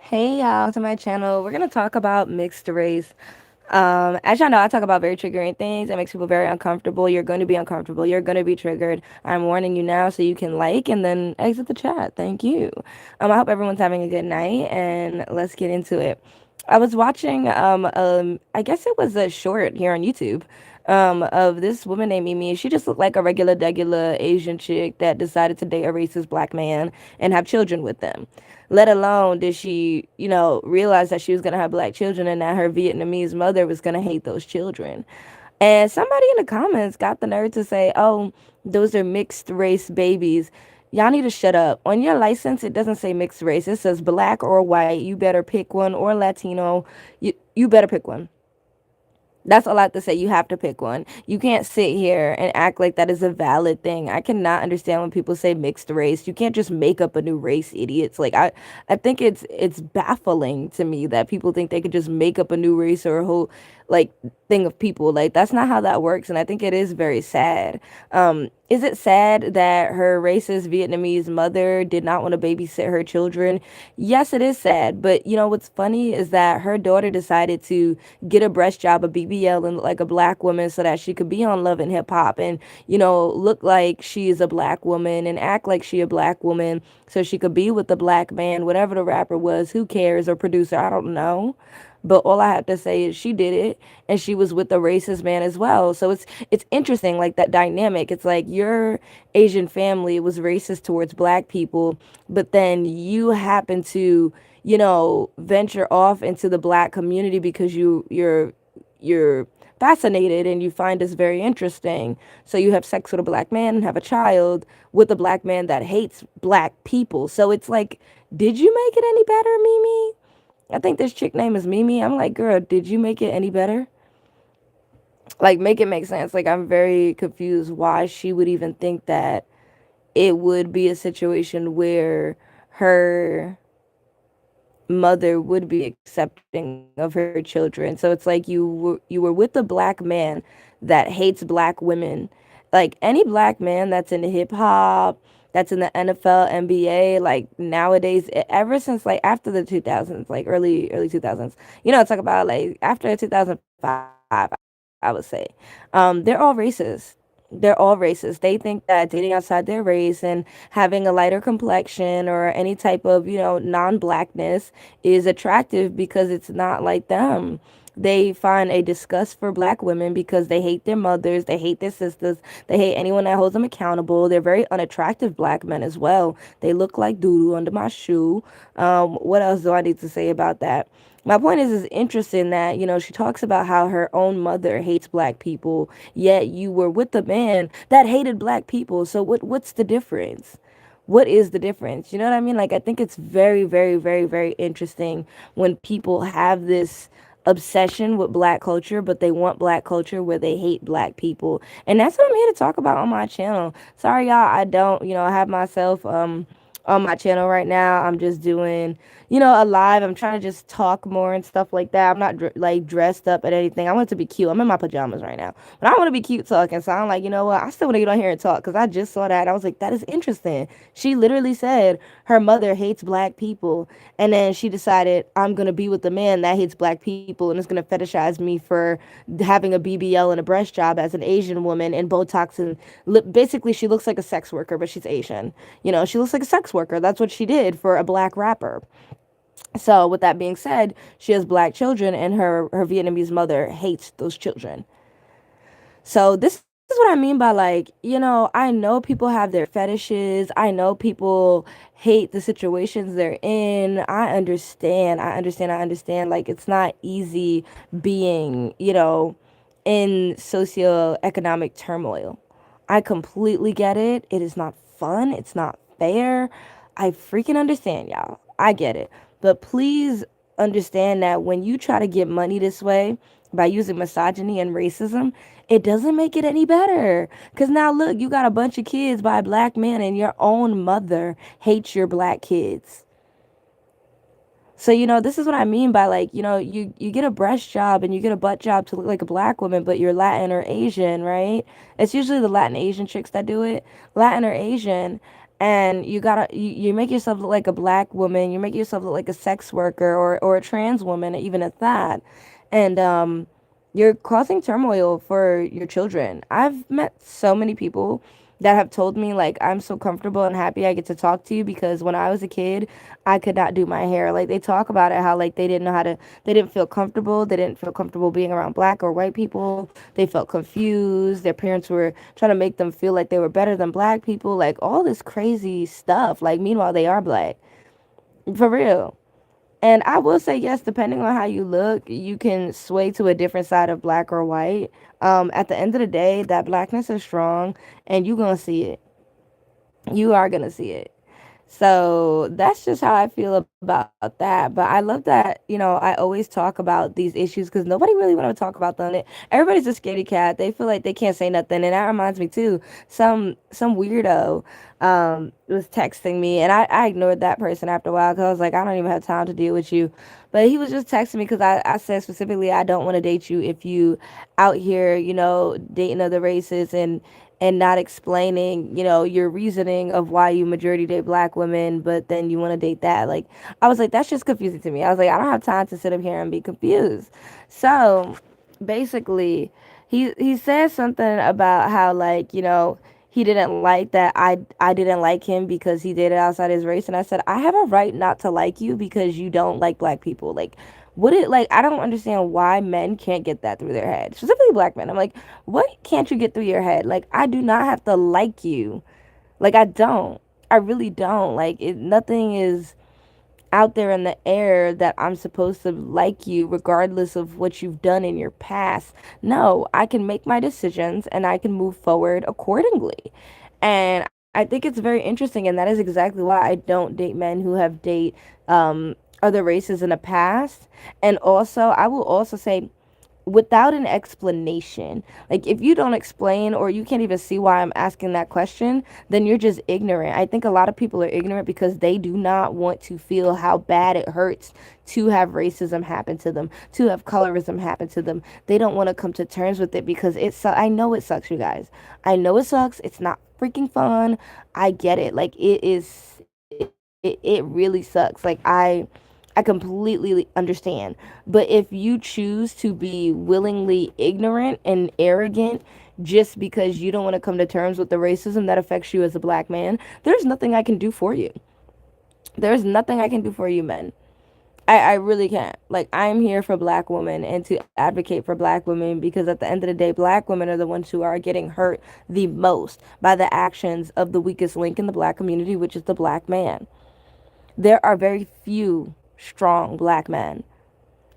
Hey y'all to my channel. We're gonna talk about mixed race. As y'all know, I talk about very triggering things. It makes people very uncomfortable. You're going to be uncomfortable. You're going to be triggered. I'm warning you now so you can like and then exit the chat. Thank you. I hope everyone's having a good night and let's get into it. I was watching I guess it was a short here on YouTube of this woman named Mimi. She just looked like a regular Asian chick that decided to date a racist black man and have children with them. Let alone did she, realize that she was gonna have black children and that her Vietnamese mother was gonna hate those children. And somebody in the comments got the nerve to say, "Oh, those are mixed race babies." Y'all need to shut up. On your license, it doesn't say mixed race. It says black or white. You better pick one, or Latino. You better pick one. That's a lot to say. You have to pick one. You can't sit here and act like that is a valid thing. I cannot understand when people say mixed race. You can't just make up a new race, idiots. I think it's baffling to me that people think they could just make up a new race or a whole like thing of people. Like that's not how that works, and I think it is very sad. Is it sad that her racist Vietnamese mother did not want to babysit her children? Yes, it is sad. But you know what's funny is that her daughter decided to get a breast job, a BBL, and look like a black woman so that she could be on Love and Hip Hop and, look like she is a black woman and act like she a black woman so she could be with the black man, whatever the rapper was, who cares, or producer, I don't know. But all I have to say is she did it and she was with a racist man as well. So it's interesting like that dynamic. It's like your Asian family was racist towards black people, but then you happen to, venture off into the black community because you're fascinated and you find this very interesting. So you have sex with a black man and have a child with a black man that hates black people. So it's like, did you make it any better, Mimi? I think this chick name is Mimi. I'm like, girl, did you make it any better? Like, make it make sense. Like, I'm very confused why she would even think that it would be a situation where her mother would be accepting of her children. So it's like you were with a black man that hates black women. Like any black man that's in hip hop, that's in the NFL, NBA, like nowadays, ever since like after the 2000s, like early 2000s, talk about like after 2005, I would say, they're all racist. They're all racist. They think that dating outside their race and having a lighter complexion or any type of, non-blackness is attractive because it's not like them. They find a disgust for black women because they hate their mothers, they hate their sisters, they hate anyone that holds them accountable. They're very unattractive black men as well. They look like doo-doo under my shoe. What else do I need to say about that? My point is, it's interesting that, she talks about how her own mother hates black people, yet you were with a man that hated black people. So what's the difference? What is the difference? You know what I mean? Like, I think it's very interesting when people have this obsession with black culture, but they want black culture where they hate black people. And that's what I'm here to talk about on my channel. Sorry, y'all, I don't, have myself on my channel right now. I'm just doing, a live. I'm trying to just talk more and stuff like that. I'm not like dressed up at anything. I want it to be cute. I'm in my pajamas right now, but I want to be cute talking. So I'm like, you know what? I still want to get on here and talk because I just saw that. And I was like, that is interesting. She literally said her mother hates black people, and then she decided I'm gonna be with the man that hates black people and is gonna fetishize me for having a BBL and a breast job as an Asian woman and Botox and basically she looks like a sex worker, but she's Asian. She looks like a sex worker. That's what she did for a black rapper. So with that being said, she has black children and her Vietnamese mother hates those children. So this is what I mean by like, I know people have their fetishes. I know people hate the situations they're in. I understand. Like it's not easy being, in socioeconomic turmoil. I completely get it. It is not fun. It's not fair. I freaking understand, y'all. I get it. But please understand that when you try to get money this way by using misogyny and racism, it doesn't make it any better. Because now, look, you got a bunch of kids by a black man, and your own mother hates your black kids. So, this is what I mean by like, you get a breast job and you get a butt job to look like a black woman, but you're Latin or Asian, right? It's usually the Latin Asian chicks that do it, Latin or Asian. and you make yourself look like a black woman, you make yourself look like a sex worker or a trans woman, even at that. And you're causing turmoil for your children. I've met so many people that have told me like I'm so comfortable and happy I get to talk to you because when I was a kid, I could not do my hair. Like they talk about it how like they didn't know how to they didn't feel comfortable. They didn't feel comfortable being around black or white people. They felt confused. Their parents were trying to make them feel like they were better than black people. Like all this crazy stuff. Like meanwhile they are black. For real. And I will say yes, depending on how you look, you can sway to a different side of black or white. At the end of the day, that blackness is strong and you're gonna see it. You are gonna see it. So that's just how I feel about that. But I love that, I always talk about these issues because nobody really want to talk about them. Everybody's a scaredy cat. They feel like they can't say nothing. And that reminds me too, some weirdo was texting me and I ignored that person after a while because I was like, I don't even have time to deal with you. But he was just texting me because I said specifically, I don't want to date you if you out here, dating other races and not explaining, your reasoning of why you majority date black women, but then you want to date that. Like, I was like, that's just confusing to me. I was like, I don't have time to sit up here and be confused. So basically, he said something about how like, he didn't like that I didn't like him because he dated outside his race, and I said I have a right not to like you because you don't like black people. Like what it like I don't understand why men can't get that through their head, specifically black men. I'm like, what can't you get through your head? Like I do not have to like you. Like I don't. I really don't. Like nothing is out there in the air that I'm supposed to like you regardless of what you've done in your past. No, I can make my decisions and I can move forward accordingly. And I think it's very interesting, and that is exactly why I don't date men who have other races in the past. And also, I will also say without an explanation. Like if you don't explain or you can't even see why I'm asking that question, then you're just ignorant. I think a lot of people are ignorant because they do not want to feel how bad it hurts to have racism happen to them, to have colorism happen to them. They don't want to come to terms with it because I know it sucks, you guys. I know it sucks. It's not freaking fun. I get it. Like it really sucks. Like I completely understand. But if you choose to be willingly ignorant and arrogant just because you don't want to come to terms with the racism that affects you as a black man, there's nothing I can do for you. There's nothing I can do for you, men. I really can't. Like, I'm here for black women and to advocate for black women because at the end of the day, black women are the ones who are getting hurt the most by the actions of the weakest link in the black community, which is the black man. There are very few strong black men.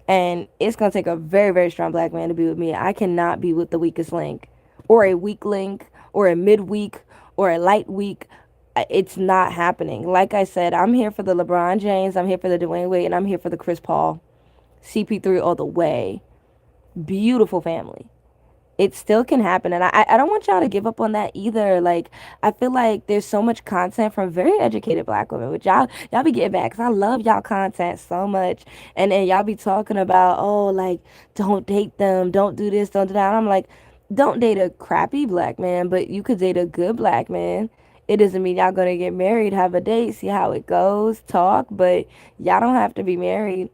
And it's going to take a very, very strong black man to be with me. I cannot be with the weakest link or a weak link or a midweek or a light week. It's not happening. Like I said, I'm here for the LeBron James, I'm here for the Dwayne Wade, and I'm here for the Chris Paul. CP3 all the way. Beautiful family. It still can happen, and I don't want y'all to give up on that either. Like I feel like there's so much content from very educated black women, which y'all be getting back because I love y'all content so much. And then y'all be talking about, oh, like don't date them, don't do this, don't do that. I'm like, don't date a crappy black man, but you could date a good black man. It doesn't mean y'all gonna get married, have a date, see how it goes, talk, but y'all don't have to be married.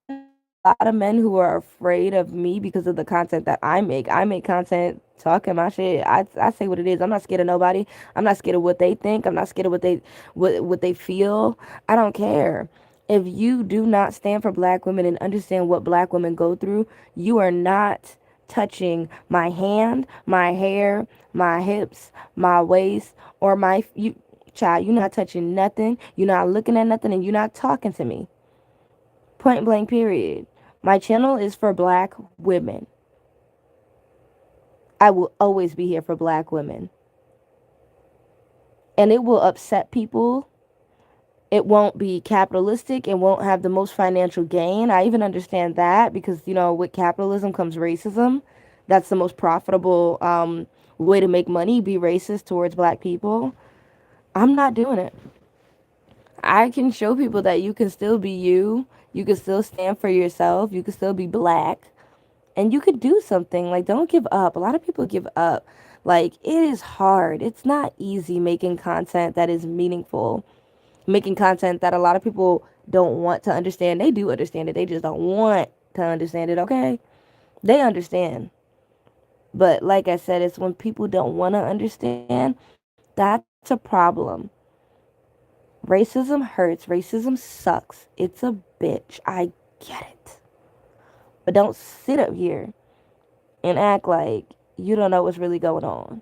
I know a lot of men who are afraid of me because of the content that I make. I make content talking my shit. I say what it is. I'm not scared of nobody. I'm not scared of what they think. I'm not scared of what they feel. I don't care. If you do not stand for black women and understand what black women go through, you are not touching my hand, my hair, my hips, my waist, or my you child, you're not touching nothing. You're not looking at nothing and you're not talking to me. Point blank, period. My channel is for black women. I will always be here for black women. And it will upset people. It won't be capitalistic. It won't have the most financial gain. I even understand that because, with capitalism comes racism. That's the most profitable way to make money, be racist towards black people. I'm not doing it. I can show people that you can still be you. You can still stand for yourself. You can still be black. And you could do something. Like, don't give up. A lot of people give up. Like, it is hard. It's not easy making content that is meaningful, making content that a lot of people don't want to understand. They do understand it, they just don't want to understand it, okay? They understand. But like I said, it's when people don't want to understand, that's a problem. Racism hurts. Racism sucks. It's a bitch. I get it. But don't sit up here and act like you don't know what's really going on.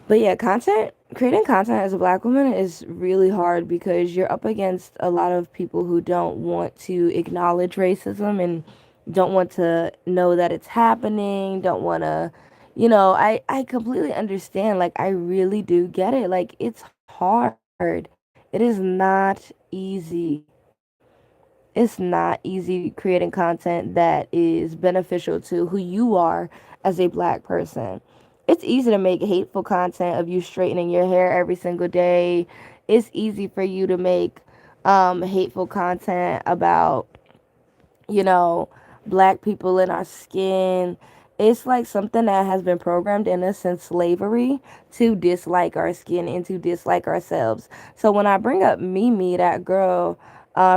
But yeah, creating content as a black woman is really hard because you're up against a lot of people who don't want to acknowledge racism and don't want to know that it's happening, don't want to, I completely understand. Like, I really do get it. Like, it's hard. It is not easy. It's not easy creating content that is beneficial to who you are as a black person. It's easy to make hateful content of you straightening your hair every single day. It's easy for you to make hateful content about, you know, black people in our skin. It's like something that has been programmed in us since slavery to dislike our skin and to dislike ourselves. So when I bring up Mimi, that girl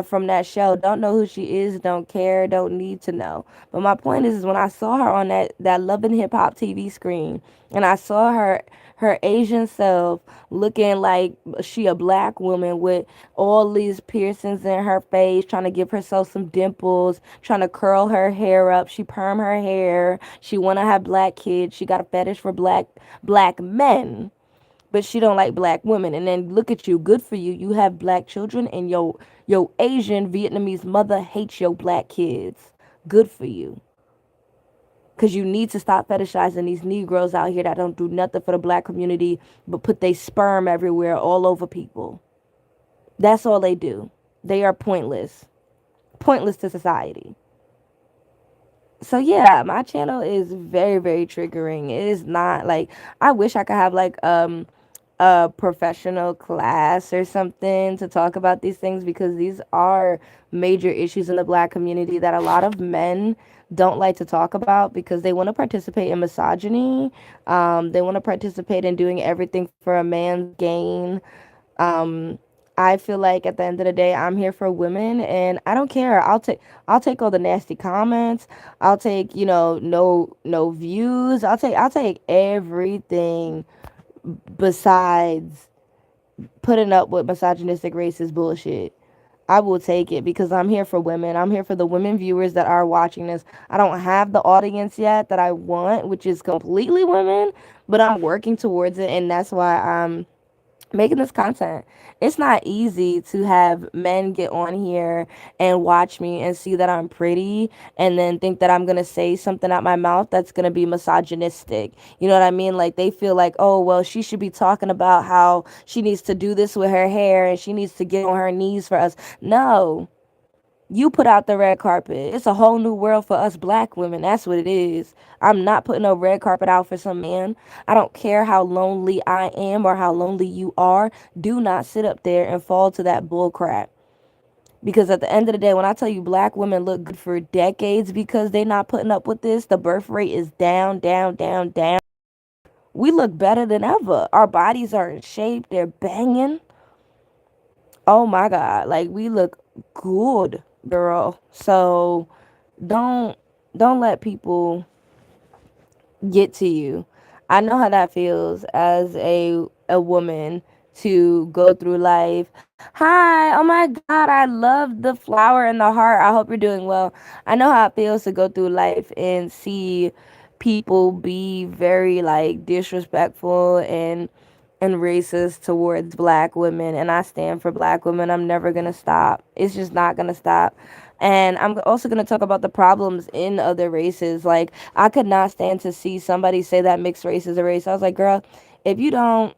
from that show, don't know who she is, don't care, don't need to know. But my point is when I saw her on that Love and Hip Hop TV screen, and I saw her Asian self looking like she a black woman with all these piercings in her face, trying to give herself some dimples, trying to curl her hair up. She perm her hair. She want to have black kids. She got a fetish for black men, but she don't like black women. And then look at you, good for you. You have black children, and your Asian Vietnamese mother hates your black kids. Good for you. Because you need to stop fetishizing these Negroes out here that don't do nothing for the black community but put their sperm everywhere, all over people. That's all they do. They are pointless. Pointless to society. So yeah, my channel is very, very triggering. It is not like I wish I could have like a professional class or something to talk about these things because these are major issues in the black community that a lot of men don't like to talk about because they want to participate in misogyny. They want to participate in doing everything for a man's gain. Um, I feel like at the end of the day, I'm here for women, and I don't care. I'll take all the nasty comments. I'll take no views. I'll take everything besides putting up with misogynistic racist bullshit. I will take it because I'm here for women. I'm here for the women viewers that are watching this. I don't have the audience yet that I want, which is completely women, but I'm working towards it, and that's why I'm making this content. It's not easy to have men get on here and watch me and see that I'm pretty and then think that I'm going to say something out my mouth that's going to be misogynistic. You know what I mean? Like they feel like, "Oh, well, she should be talking about how she needs to do this with her hair and she needs to get on her knees for us." No. You put out the red carpet. It's a whole new world for us black women. That's what it is. I'm not putting no red carpet out for some man. I don't care how lonely I am or how lonely you are. Do not sit up there and fall to that bull crap. Because at the end of the day, when I tell you black women look good for decades because they not putting up with this, the birth rate is down, down, down, down. We look better than ever. Our bodies are in shape. They're banging. Oh my God. Like we look good, girl. So don't don't let people get to you. I know how that feels as a woman to go through life. Hi, oh my God, I love the flower and the heart. I hope you're doing well. I know how it feels to go through life and see people be very like disrespectful and racist towards black women, and I stand for black women. I'm never going to stop. It's just not going to stop. And I'm also going to talk about the problems in other races. Like I could not stand to see somebody say that mixed race is a race. I was like, girl, if you don't,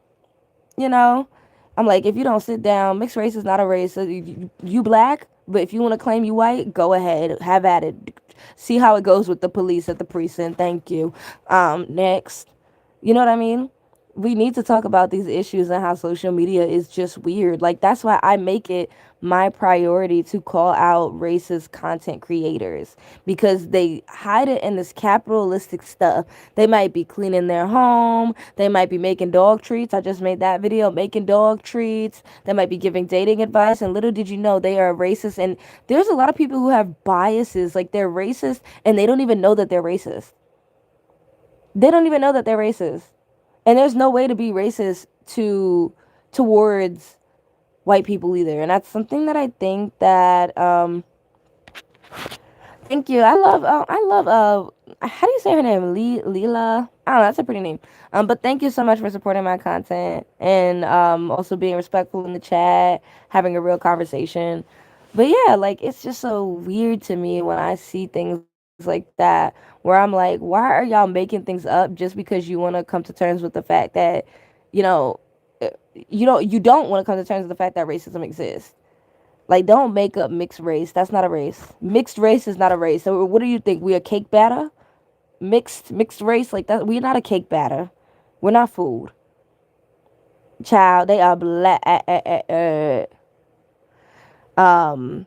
you know, I'm like, if you don't sit down, mixed race is not a race. So you black, but if you want to claim you white, go ahead, have at it. See how it goes with the police at the precinct. Thank you. Next. You know what I mean? we need to talk about these issues and how social media is just weird. Like that's why I make it my priority to call out racist content creators because they hide it in this capitalistic stuff. They might be cleaning their home, they might be making dog treats. I just made that video making dog treats. They might be giving dating advice and little did you know they are racist and there's a lot of people who have biases like they're racist and they don't even know that they're racist. They don't even know that they're racist. And there's no way to be racist towards white people either. And that's something that I think that thank you. How do you say her name? Leela? I don't know, that's a pretty name. But thank you so much for supporting my content and also being respectful in the chat, having a real conversation. But yeah, like it's just so weird to me when I see things like that where I'm like, why are y'all making things up just because you want to come to terms with the fact that, you know, uh, you don't want to come to terms with the fact that racism exists. Like, don't make up mixed race. That's not a race. Mixed race is not a race. So, what do you think? We a cake batter? Mixed race like that? We're not a cake batter. We're not food. Child, they are black. Um,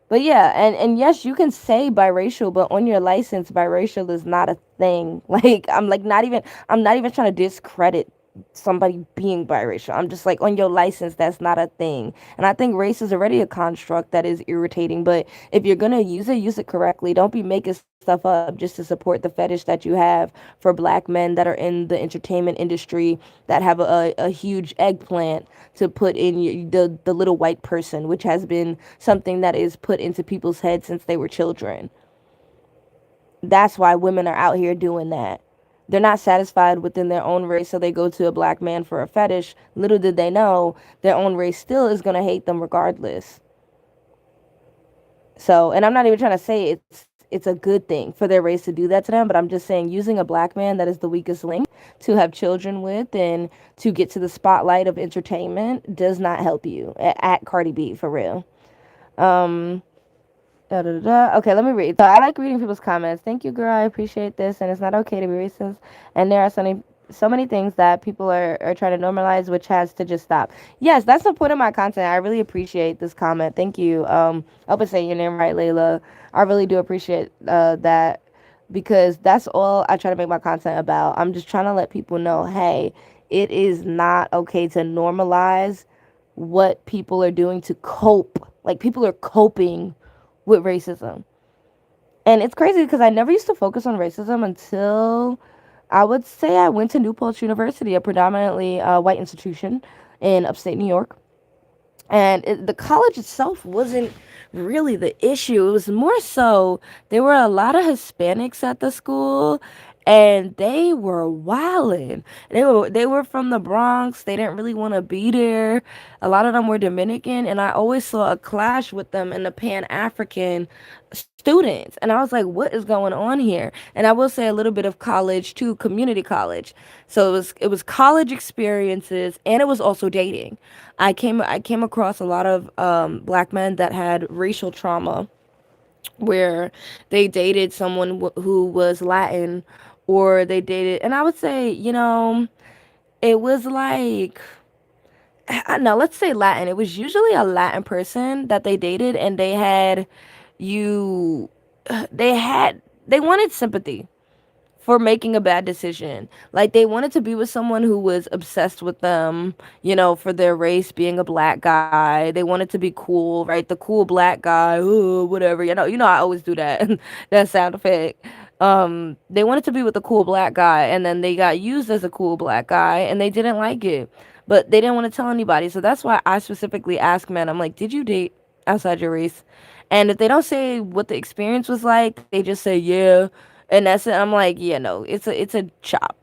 but yeah, and yes, you can say biracial, but on your license, biracial is not a thing. Like I'm not even trying to discredit somebody being biracial. I'm just like on your license, that's not a thing. And I think race is already a construct that is irritating. But if you're gonna use it correctly. Don't be making stuff up just to support the fetish that you have for black men that are in the entertainment industry that have a huge eggplant to put in the little white person, which has been something that is put into people's heads since they were children. That's why women are out here doing that. They're not satisfied within their own race, so they go to a black man for a fetish. Little did they know their own race still is going to hate them regardless. So, and I'm not even trying to say it's a good thing for their race to do that to them, but I'm just saying using a black man that is the weakest link to have children with and to get to the spotlight of entertainment does not help you. At Cardi B for real. Um, Da, da, da, da. Okay, let me read. So I like reading people's comments. Thank you, girl. I appreciate this. And it's not okay to be racist. And there are so many things that people are trying to normalize, which has to just stop. Yes, that's the point of my content. I really appreciate this comment. Thank you. I hope I say your name right, Layla. I really do appreciate that because that's all I try to make my content about. I'm just trying to let people know, hey, it is not okay to normalize what people are doing to cope. Like people are coping with racism. And it's crazy because I never used to focus on racism until I would say I went to New Paltz University, a predominantly white institution in upstate New York. And the college itself wasn't really the issue. It was more so there were a lot of Hispanics at the school and they were wilding. They were from the Bronx. They didn't really want to be there. A lot of them were Dominican and I always saw a clash with them and the Pan-African students. And I was like, what is going on here? And I will say a little bit of college too, community college. So it was college experiences and it was also dating. I came across a lot of black men that had racial trauma where they dated someone who was Latin or they dated and I would say, it was like no, let's say Latin. It was usually a Latin person that they dated and you they wanted sympathy for making a bad decision. Like they wanted to be with someone who was obsessed with them, for their race being a black guy. They wanted to be cool, right? The cool black guy, ooh, whatever. I always do that. That sound effect. They wanted to be with the cool black guy and then they got used as a cool black guy and they didn't like it. But they didn't want to tell anybody. So that's why I specifically ask men, I'm like, did you date outside your race? And if they don't say what the experience was like, they just say yeah, and that's it. I'm like, yeah, no, it's a chop.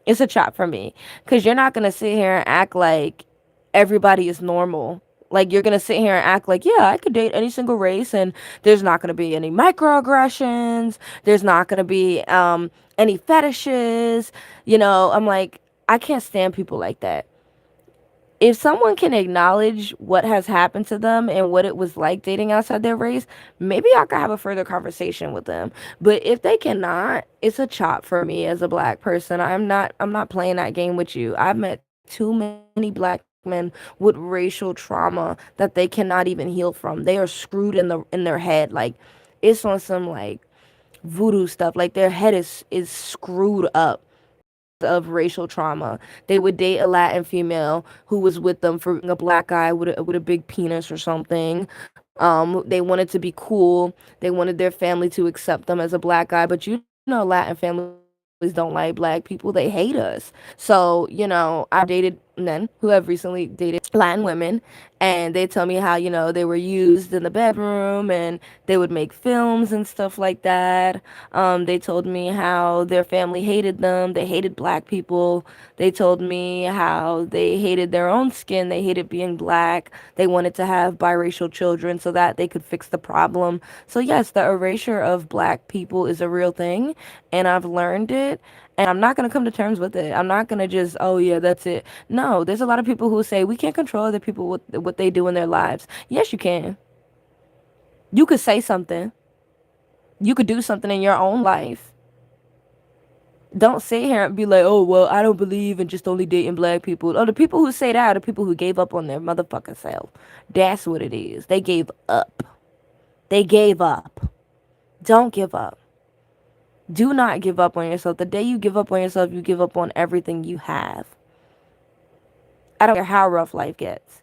It's a chop for me because you're not gonna sit here and act like everybody is normal. Like you're gonna sit here and act like, yeah, I could date any single race, and there's not gonna be any microaggressions. There's not gonna be any fetishes. I'm like, I can't stand people like that. If someone can acknowledge what has happened to them and what it was like dating outside their race, maybe I could have a further conversation with them. But if they cannot, it's a chop for me as a black person. I'm not playing that game with you. I've met too many black men with racial trauma that they cannot even heal from. They are screwed in their head. Like it's on some like voodoo stuff. Like their head is screwed up because of racial trauma. They would date a Latin female who was with them for a black guy with a big penis or something. They wanted to be cool. They wanted their family to accept them as a black guy, but you know, Latin families don't like black people. They hate us. So, I've dated men who have recently dated Latin women, and they tell me how, they were used in the bedroom and they would make films and stuff like that. They told me how their family hated them. They hated black people. They told me how they hated their own skin. They hated being black. They wanted to have biracial children so that they could fix the problem. So, yes, the erasure of black people is a real thing, and I've learned it. And I'm not going to come to terms with it. I'm not going to just, oh, yeah, that's it. No, there's a lot of people who say we can't control other people with what they do in their lives. Yes, you can. You could say something. You could do something in your own life. Don't sit here and be like, oh, well, I don't believe in just only dating black people. Oh, the people who say that are the people who gave up on their motherfucking self. That's what it is. They gave up. They gave up. Don't give up. Do not give up on yourself. The day you give up on yourself, you give up on everything you have. I don't care how rough life gets.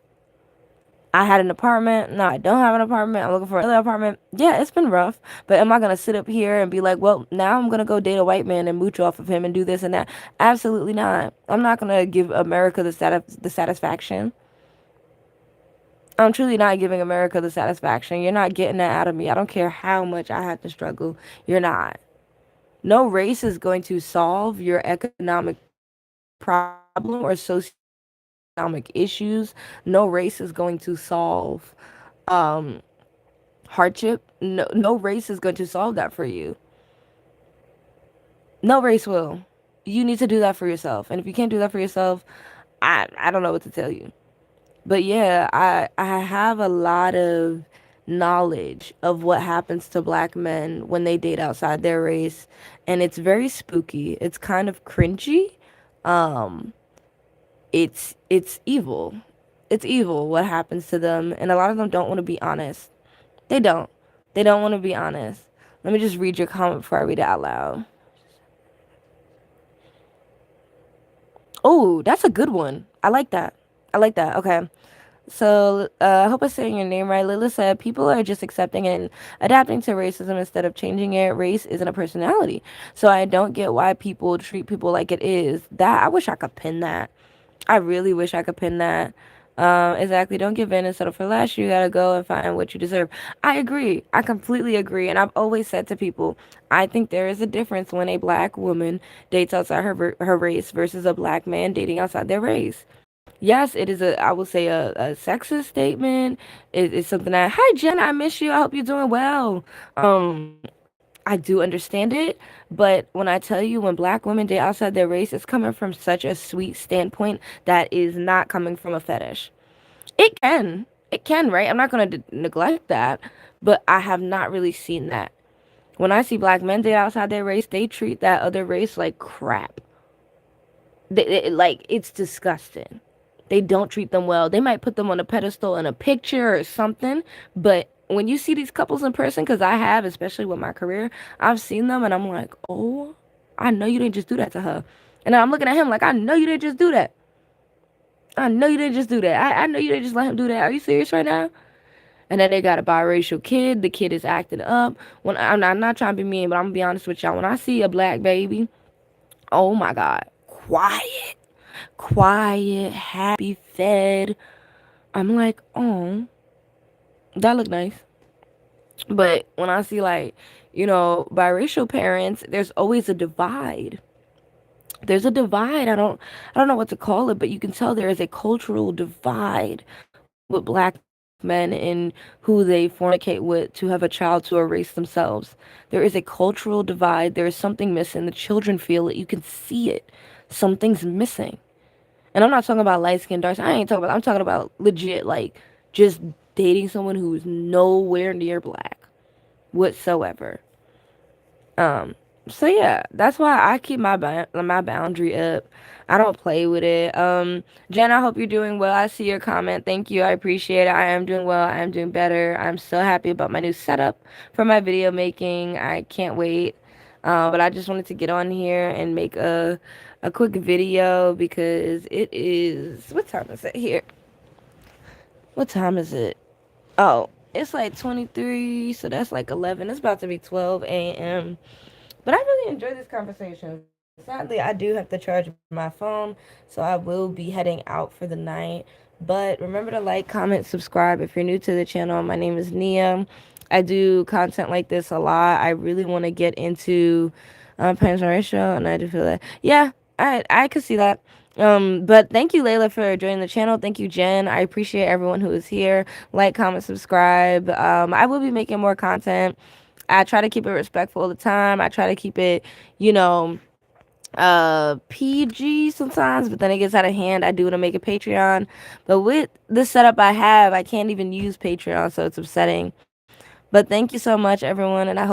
I had an apartment. No, I don't have an apartment. I'm looking for another apartment. Yeah, it's been rough. But am I going to sit up here and be like, well, now I'm going to go date a white man and mooch off of him and do this and that? Absolutely not. I'm not going to give America the satisfaction. I'm truly not giving America the satisfaction. You're not getting that out of me. I don't care how much I have to struggle. You're not. No race is going to solve your economic problem or socioeconomic issues. No race is going to solve um, hardship. No race is going to solve that for you. No race will. You need to do that for yourself. And if you can't do that for yourself, I don't know what to tell you. But yeah, I have a lot of knowledge of what happens to black men when they date outside their race, and it's very spooky. It's kind of cringy. Um, it's evil. It's evil what happens to them, and a lot of them don't want to be honest. They don't. They don't want to be honest. Let me just read your comment before I read it out loud. Oh, that's a good one. I like that. I like that. Okay. So, I hope I'm saying your name right. Lila said, people are just accepting and adapting to racism instead of changing it. Race isn't a personality. So, I don't get why people treat people like it is. That, I wish I could pin that. I really wish I could pin that. Exactly. Don't give in and settle for less. You gotta go and find what you deserve. I agree. I completely agree. And I've always said to people, I think there is a difference when a black woman dates outside her race versus a black man dating outside their race. Yes, it is I will say a sexist statement. It's something that, hi Jen, I miss you. I hope you're doing well. Um, I do understand it, but when I tell you when black women date outside their race, it's coming from such a sweet standpoint that is not coming from a fetish. It can, right? I'm not gonna neglect that, but I have not really seen that. When I see black men date outside their race, they treat that other race like crap. Like it's disgusting. They don't treat them well. They might put them on a pedestal in a picture or something, but when you see these couples in person, because I have, especially with my career, I've seen them and I'm like, oh, I know you didn't just do that to her. And I'm looking at him like, I know you didn't just do that. I know you didn't just do that. I know you didn't just let him do that. Are you serious right now? And then they got a biracial kid. The kid is acting up. When I'm not trying to be mean, but I'm gonna be honest with y'all. When I see a black baby, oh my God, quiet, happy, fed. I'm like, oh, that look nice. But when I see like, biracial parents, there's always a divide. There's a divide. I don't know what to call it, but you can tell there is a cultural divide with black men and who they fornicate with to have a child to erase themselves. There is a cultural divide. There is something missing. The children feel it. You can see it. Something's missing. And I'm not talking about light skin, dark skin. I ain't talking about. I'm talking about legit, like just dating someone who's nowhere near black whatsoever. Um, so yeah, that's why I keep my boundary up. I don't play with it. Jen, I hope you're doing well. I see your comment. Thank you. I appreciate it. I am doing well. I am doing better. I'm so happy about my new setup for my video making. I can't wait. But I just wanted to get on here and make a quick video because it is, what time is it here? What time is it? Oh, it's like 23, so that's like 11. It's about to be 12 a.m. But I really enjoyed this conversation. Sadly, I do have to charge my phone, so I will be heading out for the night. But remember to like, comment, subscribe if you're new to the channel. My name is Nia. I do content like this a lot. I really want to get into parents ratio, and I do feel that. Yeah, I could see that. But thank you, Layla, for joining the channel. Thank you, Jen. I appreciate everyone who is here. Like, comment, subscribe. I will be making more content. I try to keep it respectful all the time. I try to keep it, you know, PG sometimes, but then it gets out of hand. I do want to make a Patreon, but with the setup I have, I can't even use Patreon, so it's upsetting. But thank you so much, everyone, and I hope